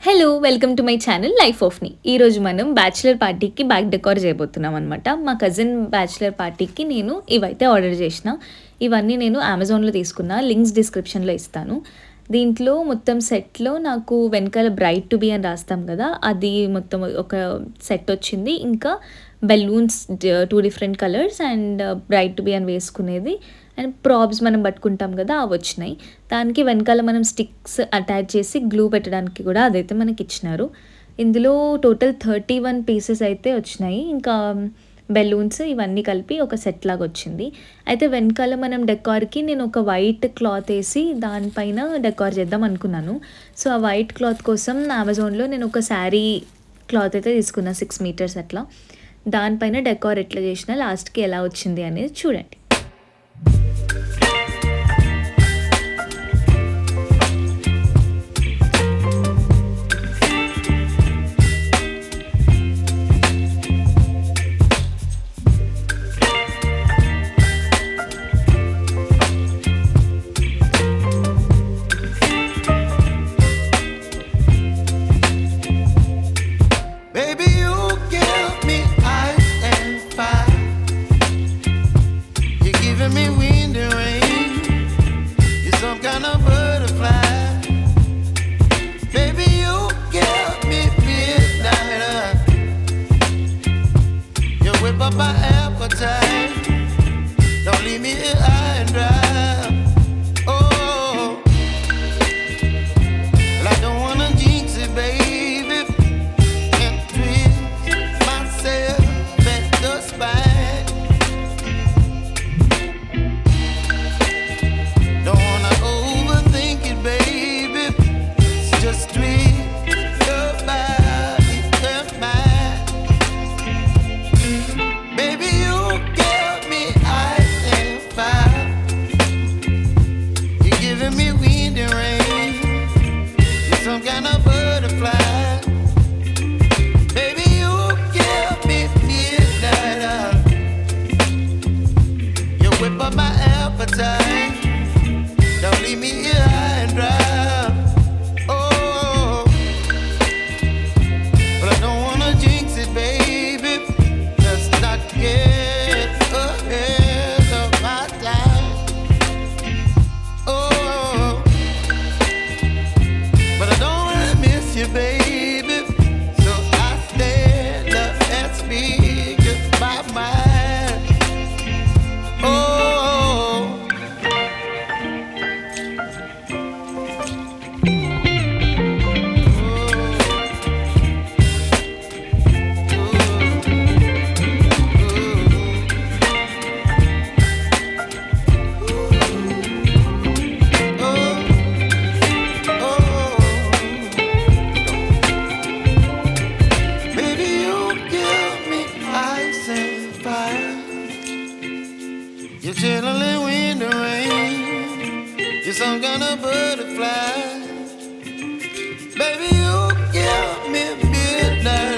Hello! Welcome to my channel life of నీ. ఈరోజు మనం బ్యాచిలర్ పార్టీకి బ్యాక్ డెకార్ చేయబోతున్నాం అనమాట. మా కజిన్ బ్యాచిలర్ పార్టీకి నేను ఇవైతే ఆర్డర్ చేసిన. ఇవన్నీ నేను అమెజాన్‌లో తీసుకున్నా. లింక్స్ డిస్క్రిప్షన్‌లో ఇస్తాను. దీంట్లో మొత్తం సెట్‌లో నాకు వెనకాల బ్రైడ్ టు బీ అని రాస్తాం కదా! అది మొత్తం ఒక సెట్ వచ్చింది. ఇంకా balloons 2 different colours and bride to be అని వేసుకునేది అండ్ ప్రాప్స్ మనం పట్టుకుంటాం కదా! అవొచ్చినాయి. దానికి వెనకాల మనం స్టిక్స్ అటాచ్ చేసి గ్లూ పెట్టడానికి కూడా అదైతే మనకిచ్చినారు. ఇందులో టోటల్ 31 పీసెస్ అయితే వచ్చినాయి. ఇంకా బెలూన్స్ ఇవన్నీ కలిపి ఒక సెట్ లాగొచ్చింది. అయితే వెనకాల మనం డెకార్‌కి నేను ఒక వైట్ క్లాత్ ఏసి దానిపైన డెకార్ చేద్దాం అనుకున్నాను. సో, ఆ వైట్ క్లాత్ కోసం అమెజాన్‌లో నేను ఒక శారీ క్లాత్ అయితే తీసుకున్నా 6 మీటర్స్ అట్లా. దానిపైన డెకార్ ఎట్లా చేసినా లాస్ట్‌కి ఎలా వచ్చింది అనేది చూడండి. Baby, you give me ice and fire. You're giving me wind and rain. You're some kind of butterfly. Baby, you give me midnight. You whip up my appetite. Don't leave me here high and dry. Oh, well, I don't wanna jinx it, baby. And twist myself at the spine. Don't wanna overthink it, baby. It's just twist your body and mine. Baby, you give me ice and fire. You're giving me wind and rain. You're some kind of butterfly. Baby, you give me midnight. You whip up my appetite. Don't leave me here high and dry. Oh, but I don't wanna jinx it, baby. Let's not get ahead of my time. Oh, but I don't wanna miss you, baby. So I stand up and speak just my mind. Oh, baby, you give me ice and fire. You're chilling wind and rain. You're some kind of butterfly. Baby, you give me midnight.